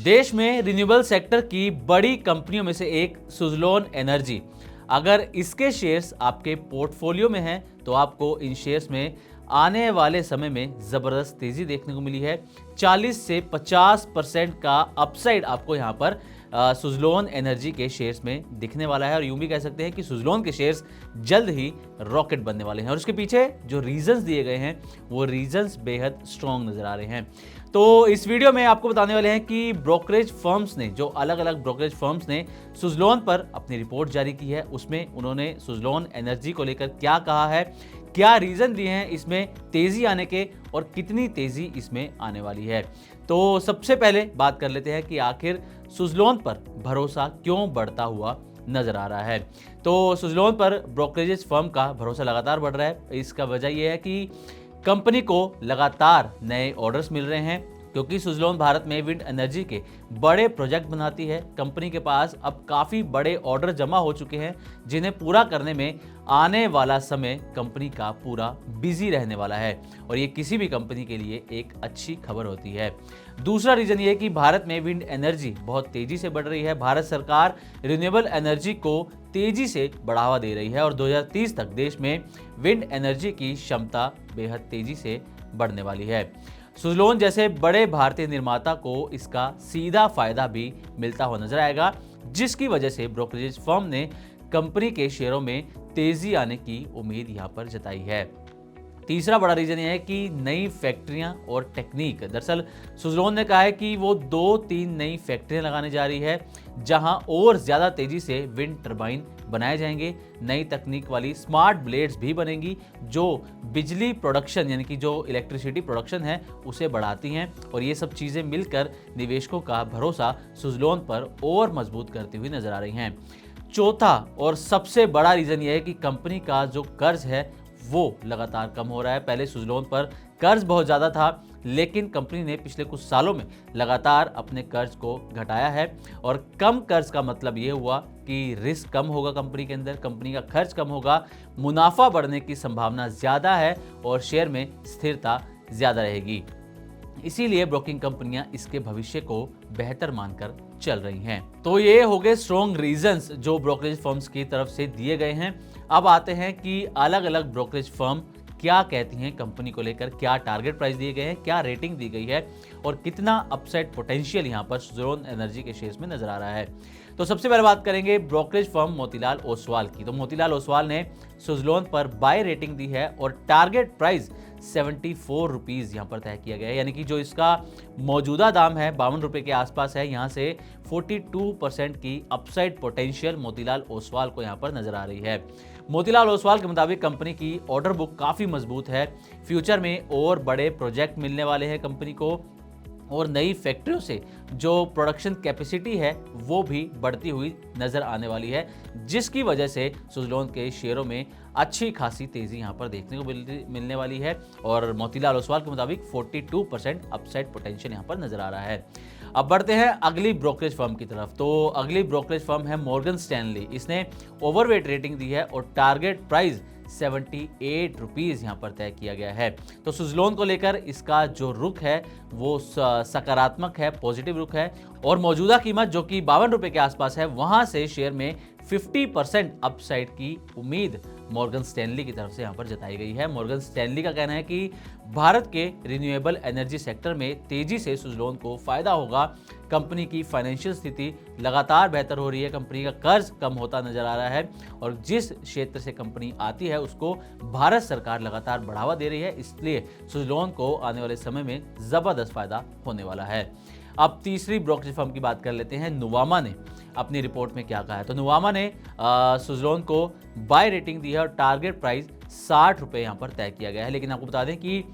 देश में renewable sector की बड़ी कंपनियों में से एक सुज़लोन एनर्जी, अगर इसके शेयर्स आपके पोर्टफोलियो में हैं तो आपको इन शेयर्स में आने वाले समय में ज़बरदस्त तेज़ी देखने को मिली है। 40 से 50% का अपसाइड आपको यहाँ पर सुज़लोन एनर्जी के शेयर्स में दिखने वाला है और यूं भी कह सकते हैं कि सुज़लोन के शेयर्स जल्द ही रॉकेट बनने वाले हैं और उसके पीछे जो रीजंस दिए गए हैं वो रीजंस बेहद स्ट्रॉन्ग नजर आ रहे हैं। तो इस वीडियो में आपको बताने वाले हैं कि ब्रोकरेज फर्म्स ने, जो अलग अलग ब्रोकरेज फर्म्स ने सुज़लोन पर अपनी रिपोर्ट जारी की है, उसमें उन्होंने सुज़लोन एनर्जी को लेकर क्या कहा है, क्या रीजन दिए हैं इसमें तेजी आने के और कितनी तेजी इसमें आने वाली है। तो सबसे पहले बात कर लेते हैं कि आखिर सुज़लोन पर भरोसा क्यों बढ़ता हुआ नजर आ रहा है। तो सुज़लोन पर ब्रोकरेजेस फर्म का भरोसा लगातार बढ़ रहा है। इसका वजह यह है कि कंपनी को लगातार नए ऑर्डर्स मिल रहे हैं, क्योंकि सुज़लोन भारत में विंड एनर्जी के बड़े प्रोजेक्ट बनाती है। कंपनी के पास अब काफ़ी बड़े ऑर्डर जमा हो चुके हैं, जिन्हें पूरा करने में आने वाला समय कंपनी का पूरा बिजी रहने वाला है और ये किसी भी कंपनी के लिए एक अच्छी खबर होती है। दूसरा रीजन ये है कि भारत में विंड एनर्जी बहुत तेजी से बढ़ रही है। भारत सरकार रिन्यूएबल एनर्जी को तेजी से बढ़ावा दे रही है और 2030 तक देश में विंड एनर्जी की क्षमता बेहद तेजी से बढ़ने वाली है। सुज़लोन जैसे बड़े भारतीय निर्माता को इसका सीधा फायदा भी मिलता हुआ नजर आएगा, जिसकी वजह से ब्रोकरेज फर्म ने कंपनी के शेयरों में तेजी आने की उम्मीद यहां पर जताई है। तीसरा बड़ा रीजन यह है कि नई फैक्ट्रियां और टेक्निक। दरअसल सुज़लोन ने कहा है कि वो 2-3 नई फैक्ट्रियां लगाने जा रही है, जहां और ज्यादा तेजी से विंड टरबाइन बनाए जाएंगे। नई तकनीक वाली स्मार्ट ब्लेड्स भी बनेंगी, जो बिजली प्रोडक्शन यानी कि जो इलेक्ट्रिसिटी प्रोडक्शन है उसे बढ़ाती हैं और ये सब चीज़ें मिलकर निवेशकों का भरोसा सुज़लोन पर और मजबूत करती हुई नजर आ रही हैं। चौथा और सबसे बड़ा रीजन यह है कि कंपनी का जो कर्ज है वो लगातार कम हो रहा है। पहले सुज़लोन पर कर्ज बहुत ज़्यादा था, लेकिन कंपनी ने पिछले कुछ सालों में लगातार अपने कर्ज को घटाया है और कम कर्ज का मतलब ये हुआ कि रिस्क कम होगा कंपनी के अंदर, कंपनी का खर्च कम होगा, मुनाफा बढ़ने की संभावना ज़्यादा है और शेयर में स्थिरता ज़्यादा रहेगी। इसीलिए ब्रोकिंग कंपनियां इसके भविष्य को बेहतर मानकर चल रही हैं। तो ये हो गए स्ट्रॉन्ग रीजंस जो ब्रोकरेज फर्म्स की तरफ से दिए गए हैं। अब आते हैं कि अलग अलग ब्रोकरेज फर्म क्या कहती हैं कंपनी को लेकर, क्या टारगेट प्राइस दिए गए हैं, क्या रेटिंग दी गई है और कितना अपसाइड पोटेंशियल यहां पर सुज़लोन एनर्जी के शेयर्स में नजर आ रहा है। तो सबसे पहले बात करेंगे ब्रोकरेज फर्म मोतीलाल ओसवाल की। तो मोतीलाल ओसवाल ने सुज़लोन पर बाय रेटिंग दी है और टारगेट प्राइस 74 रुपीज़ यहाँ पर तय किया गया है, यानी कि जो इसका मौजूदा दाम है 52 रुपये के आसपास है। यहाँ से 42% की अपसाइड पोटेंशियल मोतीलाल ओसवाल को यहाँ पर नजर आ रही है। मोतीलाल ओसवाल के मुताबिक कंपनी की ऑर्डर बुक काफ़ी मजबूत है। फ्यूचर में और बड़े प्रोजेक्ट मिलने वाले हैं कंपनी को और नई फैक्ट्रियों से जो प्रोडक्शन कैपेसिटी है वो भी बढ़ती हुई नज़र आने वाली है, जिसकी वजह से सुज़लोन के शेयरों में अच्छी खासी तेज़ी यहाँ पर देखने को मिलने वाली है और मोतीलाल ओसवाल के मुताबिक 42% अपसाइड पोटेंशियल यहाँ पर नज़र आ रहा है। अब बढ़ते हैं अगली ब्रोकरेज फर्म की तरफ। तो अगली ब्रोकरेज फर्म है मॉर्गन स्टैनली। इसने ओवरवेट रेटिंग दी है और टारगेट प्राइस 78 रुपीज़ यहाँ पर तय किया गया है। तो सुज़लोन को लेकर इसका जो रुख है वो सकारात्मक है, पॉजिटिव रुख है और मौजूदा कीमत जो कि 52 रुपये के आसपास है, वहाँ से शेयर में 50% अपसाइड की उम्मीद मॉर्गन स्टैनली की तरफ से यहाँ पर जताई गई है। मॉर्गन स्टैनली का कहना है कि भारत के रिन्यूएबल एनर्जी सेक्टर में तेजी से सुज़लोन को फायदा होगा। कंपनी की फाइनेंशियल स्थिति लगातार बेहतर हो रही है, कंपनी का कर्ज कम होता नजर आ रहा है और जिस क्षेत्र से कंपनी आती है उसको भारत सरकार लगातार बढ़ावा दे रही है, इसलिए सुज़लोन को आने वाले समय में जबरदस्त फायदा होने वाला है। अब तीसरी ब्रोकरेज फर्म की बात कर लेते हैं। नुवामा ने अपनी रिपोर्ट में क्या कहा है। तो नुवामा ने सुज़लोन को बाय रेटिंग दी है और टारगेट प्राइस 60 रुपये यहाँ पर तय किया गया है। लेकिन आपको बता दें कि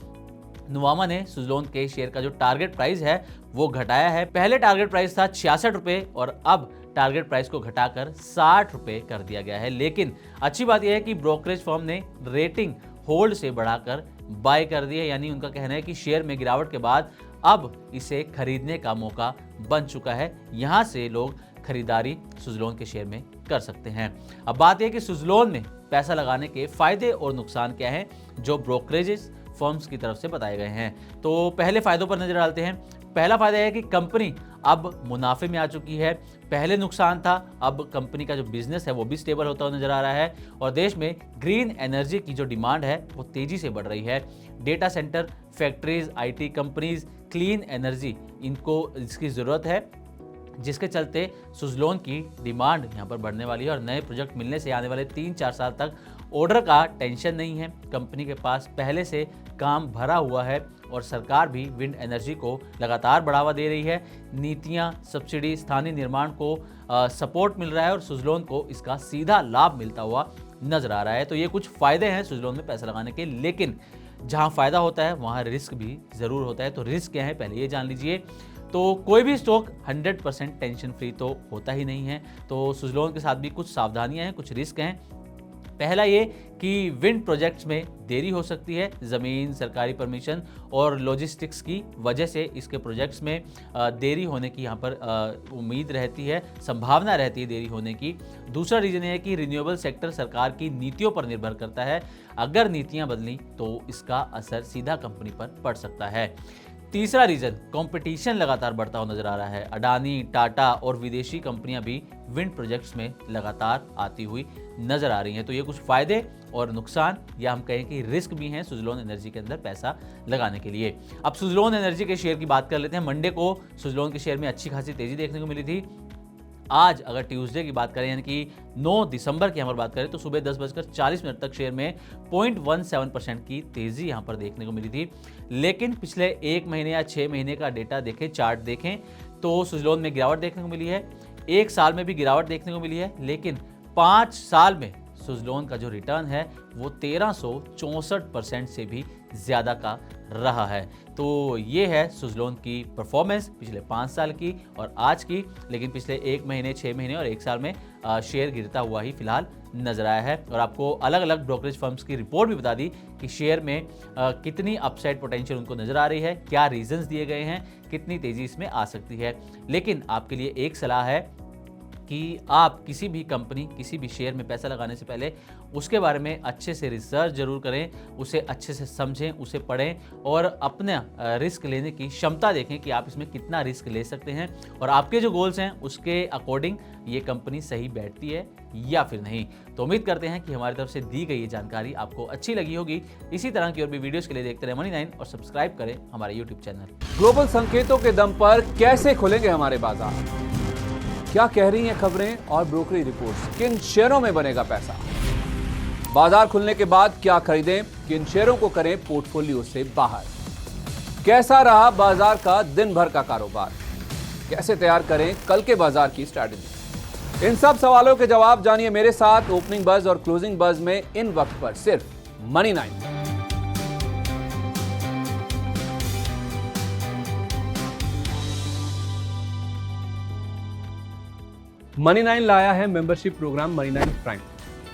नुवामा ने सुज़लोन के शेयर का जो टारगेट प्राइस है वो घटाया है। पहले टारगेट प्राइस था 66 रुपये और अब टारगेट प्राइस को घटाकर 60 रुपये कर दिया गया है। लेकिन अच्छी बात यह है कि ब्रोकरेज फर्म ने रेटिंग होल्ड से बढ़ाकर बाय कर दी है, यानी उनका कहना है कि शेयर में गिरावट के बाद अब इसे खरीदने का मौका बन चुका है। यहाँ से लोग खरीदारी सुज़लोन के शेयर में कर सकते हैं। अब बात यह कि सुज़लोन में पैसा लगाने के फायदे और नुकसान क्या हैं जो ब्रोकरेजेस फर्म्स की तरफ से बताए गए हैं। तो पहले फायदों पर नजर डालते हैं। पहला फायदा है कि कंपनी अब मुनाफे में आ चुकी है। पहले नुकसान था, अब कंपनी का जो बिजनेस है वो भी स्टेबल होता हुआ नजर आ रहा है और देश में ग्रीन एनर्जी की जो डिमांड है वो तेजी से बढ़ रही है। Data centre, factories, IT companies, clean energy, इनको इसकी ज़रूरत है, जिसके चलते सुज़लोन की डिमांड यहाँ पर बढ़ने वाली है और नए प्रोजेक्ट मिलने से आने वाले 3-4 साल तक ऑर्डर का टेंशन नहीं है। कंपनी के पास पहले से काम भरा हुआ है और सरकार भी विंड एनर्जी को लगातार बढ़ावा दे रही है। नीतियाँ, सब्सिडी, स्थानीय निर्माण को सपोर्ट मिल रहा है और सुज़लोन को इसका सीधा लाभ मिलता हुआ नजर आ रहा है। तो ये कुछ फ़ायदे हैं सुज़लोन में पैसा लगाने के, लेकिन जहाँ फ़ायदा होता है वहाँ रिस्क भी ज़रूर होता है। तो रिस्क क्या है पहले ये जान लीजिए। तो कोई भी स्टॉक 100% टेंशन फ्री तो होता ही नहीं है। तो सुज़लोन के साथ भी कुछ सावधानियां हैं, कुछ रिस्क हैं। पहला ये कि विंड प्रोजेक्ट्स में देरी हो सकती है। ज़मीन, सरकारी परमिशन और लॉजिस्टिक्स की वजह से इसके प्रोजेक्ट्स में देरी होने की यहाँ पर उम्मीद रहती है, संभावना रहती है देरी होने की। दूसरा रीज़न है कि रिन्यूएबल सेक्टर सरकार की नीतियों पर निर्भर करता है। अगर नीतियाँ बदली तो इसका असर सीधा कंपनी पर पड़ सकता है। तीसरा रीज़न, कंपटीशन लगातार बढ़ता हुआ नजर आ रहा है। अडानी, टाटा और विदेशी कंपनियां भी विंड प्रोजेक्ट्स में लगातार आती हुई नजर आ रही हैं। तो ये कुछ फायदे और नुकसान या हम कहें कि रिस्क भी हैं सुज़लोन एनर्जी के अंदर पैसा लगाने के लिए। अब सुज़लोन एनर्जी के शेयर की बात कर लेते हैं। मंडे को सुज़लोन के शेयर में अच्छी खासी तेजी देखने को मिली थी। आज अगर ट्यूसडे की बात करें यानी कि 9 दिसंबर की हमारी बात करें तो सुबह 10:40 तक शेयर में 0.17% की तेजी यहां पर देखने को मिली थी। लेकिन पिछले 1 महीने या 6 महीने का डेटा देखें, चार्ट देखें तो सुज़लोन में गिरावट देखने को मिली है। 1 साल में भी गिरावट देखने को मिली है, लेकिन 5 साल में सुज़लोन का जो रिटर्न है वो 1364% से भी ज़्यादा का रहा है। तो ये है सुज़लोन की परफॉर्मेंस पिछले 5 साल की और आज की। लेकिन पिछले 1 महीने, 6 महीने और 1 साल में शेयर गिरता हुआ ही फिलहाल नजर आया है। और आपको अलग अलग ब्रोकरेज फर्म्स की रिपोर्ट भी बता दी कि शेयर में कितनी अपसाइड पोटेंशियल उनको नजर आ रही है, क्या रीजंस दिए गए हैं, कितनी तेजी इसमें आ सकती है। लेकिन आपके लिए एक सलाह है कि आप किसी भी कंपनी, किसी भी शेयर में पैसा लगाने से पहले उसके बारे में अच्छे से रिसर्च जरूर करें, उसे अच्छे से समझें, उसे पढ़ें और अपना रिस्क लेने की क्षमता देखें कि आप इसमें कितना रिस्क ले सकते हैं और आपके जो गोल्स हैं उसके अकॉर्डिंग ये कंपनी सही बैठती है या फिर नहीं। तो उम्मीद करते हैं कि हमारी तरफ से दी गई ये जानकारी आपको अच्छी लगी होगी। इसी तरह की और भी वीडियोस के लिए देखते रहे मनी9 और सब्सक्राइब करें हमारे यूट्यूब चैनल। ग्लोबल संकेतों के दम पर कैसे खुलेंगे हमारे बाजार, क्या कह रही हैं खबरें और ब्रोकरेज रिपोर्ट्स, किन शेयरों में बनेगा पैसा, बाजार खुलने के बाद क्या खरीदें, किन शेयरों को करें पोर्टफोलियो से बाहर, कैसा रहा बाजार का दिन भर का कारोबार, कैसे तैयार करें कल के बाजार की स्ट्रैटेजी। इन सब सवालों के जवाब जानिए मेरे साथ ओपनिंग बज और क्लोजिंग बज में इन वक्त पर सिर्फ मनी9। मनी9 लाया है मेंबरशिप प्रोग्राम मनी9 प्राइम।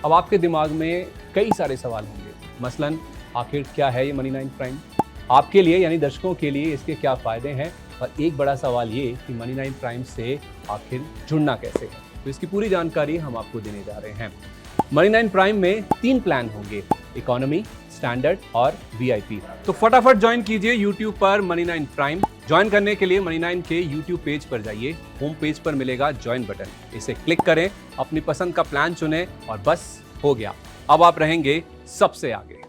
अब आपके दिमाग में कई सारे सवाल होंगे, मसलन आखिर क्या है ये मनी9 प्राइम, आपके लिए यानी दर्शकों के लिए इसके क्या फायदे हैं, और एक बड़ा सवाल ये कि मनी9 प्राइम से आखिर जुड़ना कैसे है। तो इसकी पूरी जानकारी हम आपको देने जा रहे हैं। मनी9 प्राइम में 3 प्लान होंगे, इकोनॉमी, स्टैंडर्ड और VIP। तो फटाफट ज्वाइन कीजिए YouTube पर मनी9 प्राइम। ज्वाइन करने के लिए मनी9 के YouTube पेज पर जाइए, होम पेज पर मिलेगा ज्वाइन बटन, इसे क्लिक करें, अपनी पसंद का प्लान चुनें और बस हो गया, अब आप रहेंगे सबसे आगे।